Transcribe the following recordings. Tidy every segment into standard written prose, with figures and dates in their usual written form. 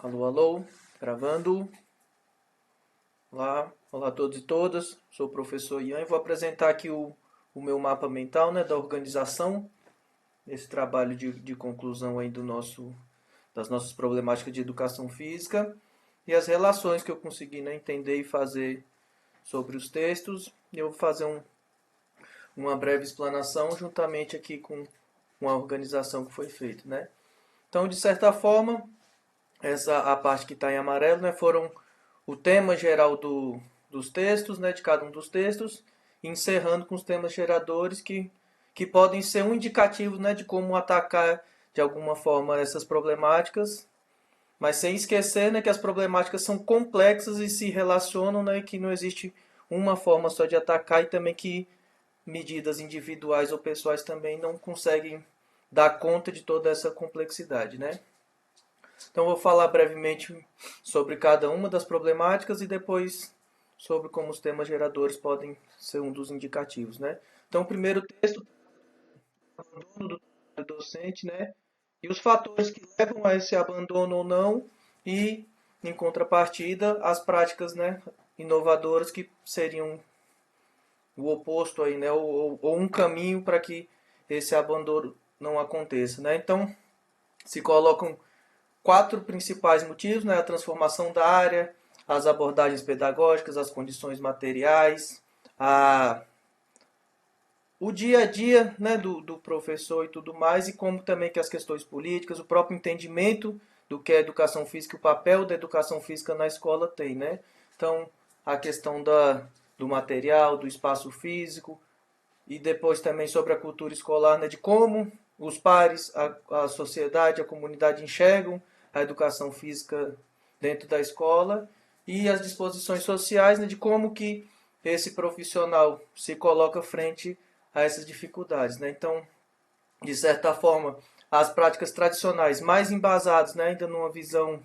Alô, alô, gravando. Olá a todos e todas. Sou o professor Ian e vou apresentar aqui o meu mapa mental, né, da organização, esse trabalho de conclusão aí das nossas problemáticas de educação física e as relações que eu consegui, né, entender e fazer sobre os textos. Eu vou fazer uma breve explanação juntamente aqui com a organização que foi feita, né? Então, de certa forma, a parte que está em amarelo, né, foram o tema geral dos textos, né, de cada um dos textos, encerrando com os temas geradores que podem ser um indicativo, né, de como atacar de alguma forma essas problemáticas, mas sem esquecer, né, que as problemáticas são complexas e se relacionam, né, e que não existe uma forma só de atacar e também que medidas individuais ou pessoais também não conseguem dar conta de toda essa complexidade, né? Então, vou falar brevemente sobre cada uma das problemáticas e depois sobre como os temas geradores podem ser um dos indicativos, né? Então, o primeiro texto, abandono do trabalho docente, né? E os fatores que levam a esse abandono ou não e, em contrapartida, as práticas, né, inovadoras que seriam o oposto aí, né? Ou um caminho para que esse abandono não aconteça, né? Então, se colocam quatro principais motivos, né? A transformação da área, as abordagens pedagógicas, as condições materiais, o dia a dia, né, do professor e tudo mais, e como também que as questões políticas, o próprio entendimento do que é educação física, o papel da educação física na escola tem, né? Então, a questão do material, do espaço físico, e depois também sobre a cultura escolar, né, de como os pares, a sociedade, a comunidade enxergam a educação física dentro da escola e as disposições sociais, né, de como que esse profissional se coloca frente a essas dificuldades, né? Então, de certa forma, as práticas tradicionais mais embasadas, né, ainda numa visão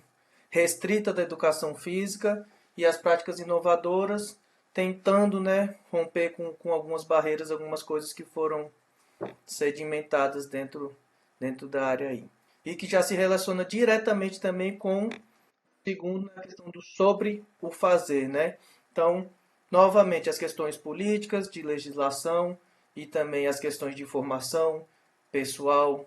restrita da educação física e as práticas inovadoras tentando, né, romper com algumas barreiras, algumas coisas que foram sedimentadas dentro da área aí. E que já se relaciona diretamente também com, segundo, a questão do sobre o fazer, né? Então, novamente, as questões políticas, de legislação e também as questões de formação pessoal,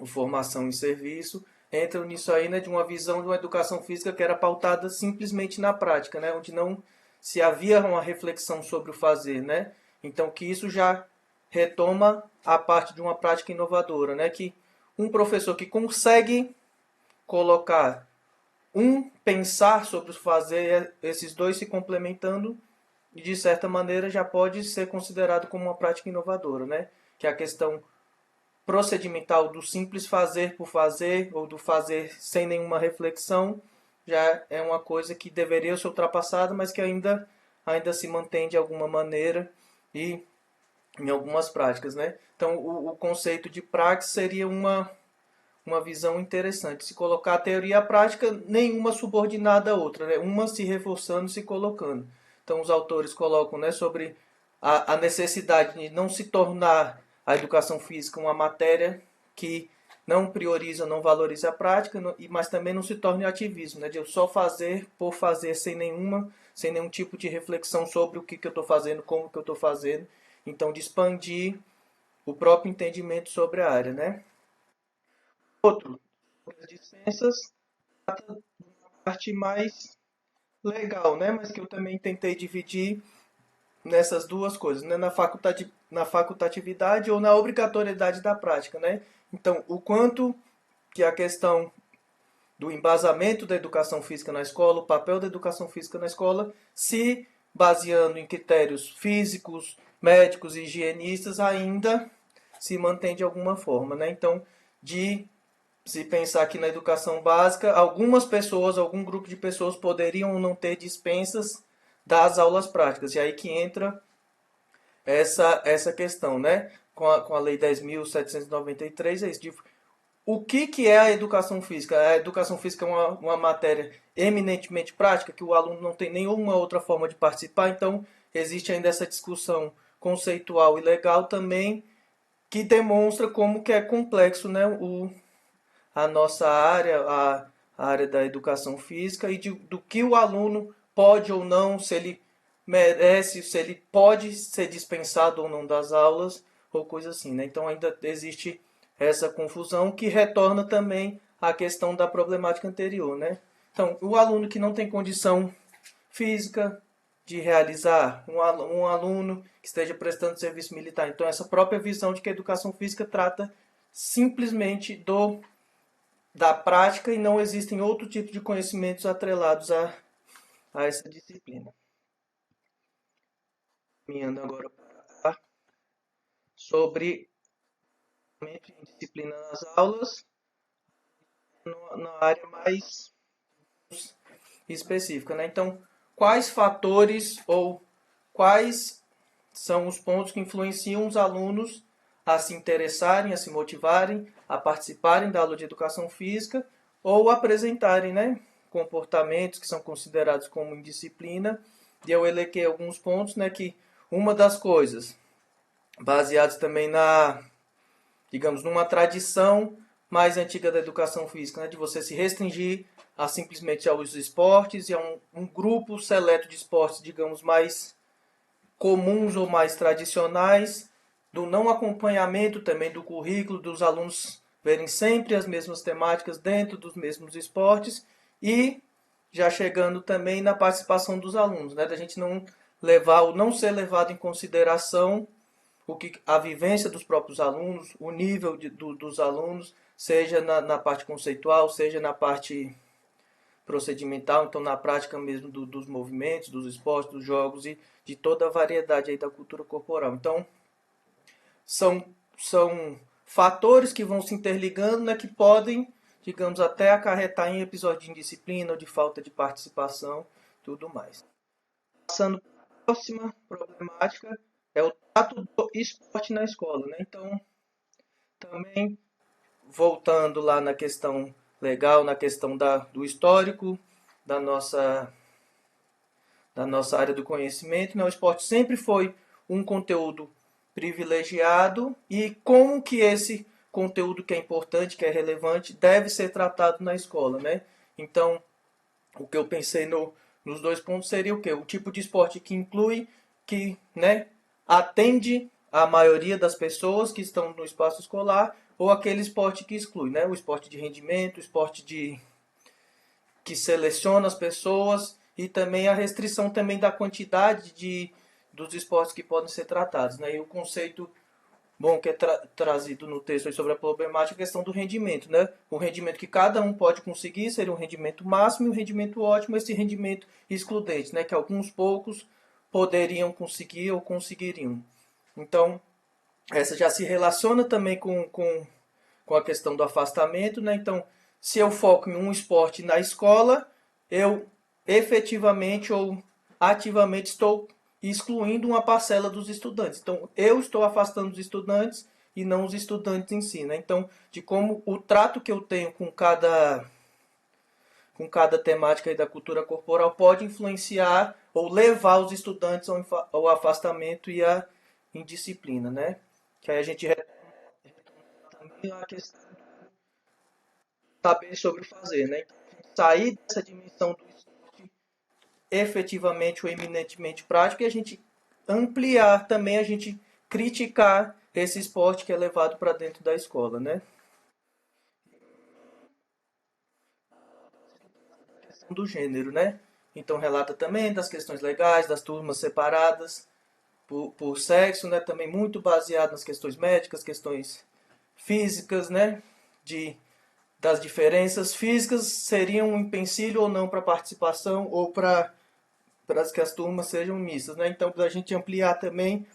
formação em serviço, entram nisso aí, né, de uma visão de uma educação física que era pautada simplesmente na prática, né, onde não se havia uma reflexão sobre o fazer, né? Então que isso já retoma a parte de uma prática inovadora, né, que um professor que consegue colocar pensar sobre o fazer, esses dois se complementando, e de certa maneira já pode ser considerado como uma prática inovadora, né? Que é a questão procedimental do simples fazer por fazer ou do fazer sem nenhuma reflexão já é uma coisa que deveria ser ultrapassada, mas que ainda se mantém de alguma maneira e em algumas práticas, né? Então, o conceito de praxe seria uma visão interessante. Se colocar a teoria e a prática, nenhuma subordinada à outra, né? Uma se reforçando, se colocando. Então, os autores colocam, né, sobre a necessidade de não se tornar a educação física uma matéria que não prioriza, não valoriza a prática, mas também não se torne ativismo, né? De eu só fazer por fazer sem nenhum tipo de reflexão sobre o que eu estou fazendo, como que eu estou fazendo. Então, de expandir o próprio entendimento sobre a área, né? Outro, as licenças, trata de uma parte mais legal, né? Mas que eu também tentei dividir nessas duas coisas, né? Na facultatividade ou na obrigatoriedade da prática, né? Então, o quanto que a questão do embasamento da educação física na escola, o papel da educação física na escola, se baseando em critérios físicos, médicos e higienistas, ainda se mantém de alguma forma, né? Então, de se pensar que na educação básica, algumas pessoas, algum grupo de pessoas poderiam ou não ter dispensas das aulas práticas. E aí que entra essa questão, né? Com a Lei 10.793, é isso. O que é a educação física? A educação física é uma matéria eminentemente prática, que o aluno não tem nenhuma outra forma de participar, então existe ainda essa discussão conceitual e legal também, que demonstra como que é complexo, né, a nossa área, a área da educação física e do que o aluno pode ou não, se ele merece, se ele pode ser dispensado ou não das aulas, ou coisa assim, né? Então ainda existe essa confusão que retorna também à questão da problemática anterior, né? Então, o aluno que não tem condição física de realizar, um aluno que esteja prestando serviço militar. Então, essa própria visão de que a educação física trata simplesmente da prática e não existem outro tipo de conhecimentos atrelados a essa disciplina. Caminhando agora para sobre disciplina nas aulas, na área mais específica, né? Então, quais fatores ou quais são os pontos que influenciam os alunos a se interessarem, a se motivarem, a participarem da aula de educação física ou apresentarem, né, comportamentos que são considerados como indisciplina. E eu elenquei alguns pontos, né, que uma das coisas, baseados também digamos, numa tradição mais antiga da educação física, né, de você se restringir a simplesmente aos esportes e a um grupo seleto de esportes, digamos, mais comuns ou mais tradicionais, do não acompanhamento também do currículo, dos alunos verem sempre as mesmas temáticas dentro dos mesmos esportes e já chegando também na participação dos alunos, né, da gente não levar ou não ser levado em consideração a vivência dos próprios alunos, o nível dos alunos, seja na parte conceitual, seja na parte procedimental, então na prática mesmo dos movimentos, dos esportes, dos jogos e de toda a variedade aí da cultura corporal. Então, são fatores que vão se interligando, né, que podem, digamos, até acarretar em episódio de indisciplina ou de falta de participação, tudo mais. Passando para a próxima problemática, é o trato do esporte na escola, né? Então, também voltando lá na questão legal, na questão do histórico da nossa, da nossa área do conhecimento, né? O esporte sempre foi um conteúdo privilegiado e como que esse conteúdo que é importante, que é relevante, deve ser tratado na escola, né? Então, o que eu pensei nos dois pontos seria o quê? O tipo de esporte que inclui, que, né, atende a maioria das pessoas que estão no espaço escolar, ou aquele esporte que exclui, né? O esporte de rendimento, o esporte que seleciona as pessoas e também a restrição também da quantidade dos esportes que podem ser tratados, né? E o conceito bom que é trazido no texto aí sobre a problemática é a questão do rendimento, né? O rendimento que cada um pode conseguir seria um rendimento máximo e um rendimento ótimo, esse rendimento excludente, né? Que alguns poucos poderiam conseguir ou conseguiriam. Então, essa já se relaciona também com a questão do afastamento, né? Então, se eu foco em um esporte na escola, eu efetivamente ou ativamente estou excluindo uma parcela dos estudantes. Então, eu estou afastando os estudantes e não os estudantes em si, né? Então, de como o trato que eu tenho com cada temática aí da cultura corporal pode influenciar ou levar os estudantes ao afastamento e à indisciplina, né? Que aí a gente também a questão de saber sobre o fazer, né? Sair dessa dimensão do esporte efetivamente ou eminentemente prático e a gente ampliar também, a gente criticar esse esporte que é levado para dentro da escola, né? Do gênero, né? Então relata também das questões legais, das turmas separadas por sexo, né? Também muito baseado nas questões médicas, questões físicas, né? Das diferenças físicas seriam um empecilho ou não para a participação ou para que as turmas sejam mistas, né? Então, para a gente ampliar também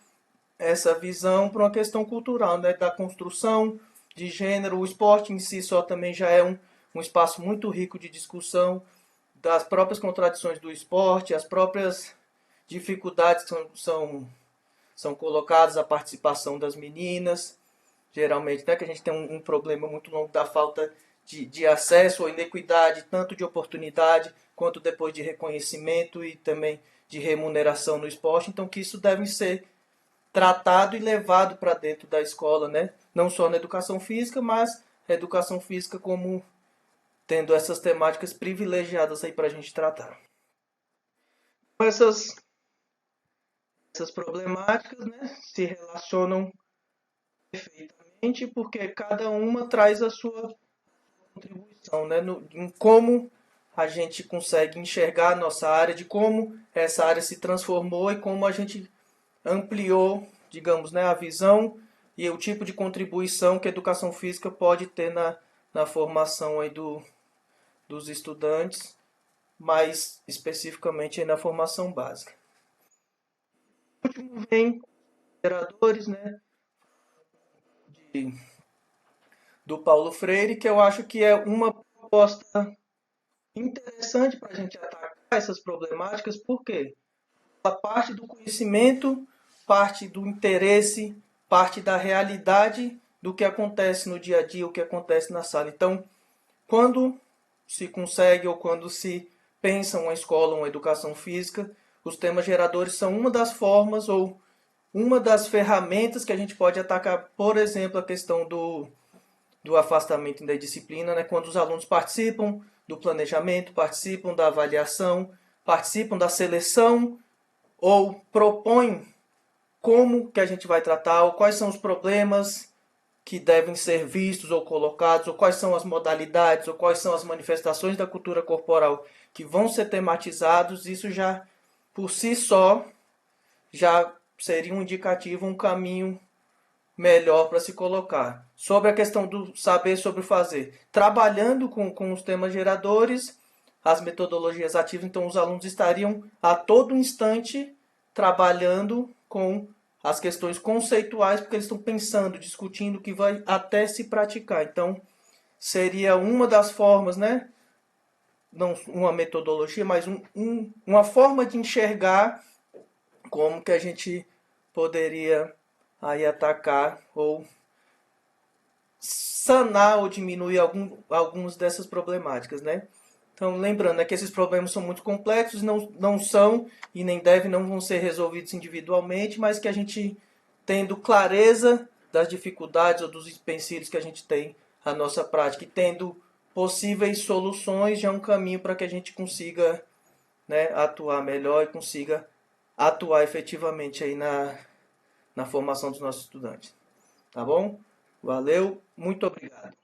essa visão para uma questão cultural, né? Da construção de gênero, o esporte em si só também já é um espaço muito rico de discussão das próprias contradições do esporte, as próprias dificuldades que são colocadas à participação das meninas, geralmente, né, que a gente tem um problema muito longo da falta de acesso ou inequidade, tanto de oportunidade quanto depois de reconhecimento e também de remuneração no esporte. Então, que isso deve ser tratado e levado para dentro da escola, né? Não só na educação física, mas a educação física como tendo essas temáticas privilegiadas aí para a gente tratar. Essas problemáticas, né, se relacionam perfeitamente porque cada uma traz a sua contribuição, né, em como a gente consegue enxergar a nossa área, de como essa área se transformou e como a gente ampliou, digamos, né, a visão e o tipo de contribuição que a educação física pode ter na formação aí dos estudantes, mais especificamente aí na formação básica. Por último, vem geradores, né, do Paulo Freire, que eu acho que é uma proposta interessante para a gente atacar essas problemáticas, porque ela parte do conhecimento, parte do interesse, parte da realidade do que acontece no dia a dia, o que acontece na sala. Então, quando se consegue ou quando se pensa uma escola, uma educação física, os temas geradores são uma das formas ou uma das ferramentas que a gente pode atacar, por exemplo, a questão do afastamento da disciplina, né? Quando os alunos participam do planejamento, participam da avaliação, participam da seleção ou propõem como que a gente vai tratar, ou quais são os problemas que devem ser vistos ou colocados, ou quais são as modalidades, ou quais são as manifestações da cultura corporal que vão ser tematizados, isso já por si só já seria um indicativo, um caminho melhor para se colocar. Sobre a questão do saber sobre o fazer, trabalhando com os temas geradores, as metodologias ativas, então os alunos estariam a todo instante trabalhando com as questões conceituais, porque eles estão pensando, discutindo o que vai até se praticar. Então, seria uma das formas, né? Não uma metodologia, mas uma forma de enxergar como que a gente poderia aí atacar ou sanar ou diminuir algumas dessas problemáticas, né? Então, lembrando, que esses problemas são muito complexos, não são e nem devem, não vão ser resolvidos individualmente, mas que a gente, tendo clareza das dificuldades ou dos empecilhos que a gente tem na nossa prática e tendo possíveis soluções, já é um caminho para que a gente consiga, né, atuar melhor e consiga atuar efetivamente aí na formação dos nossos estudantes. Tá bom? Valeu, muito obrigado.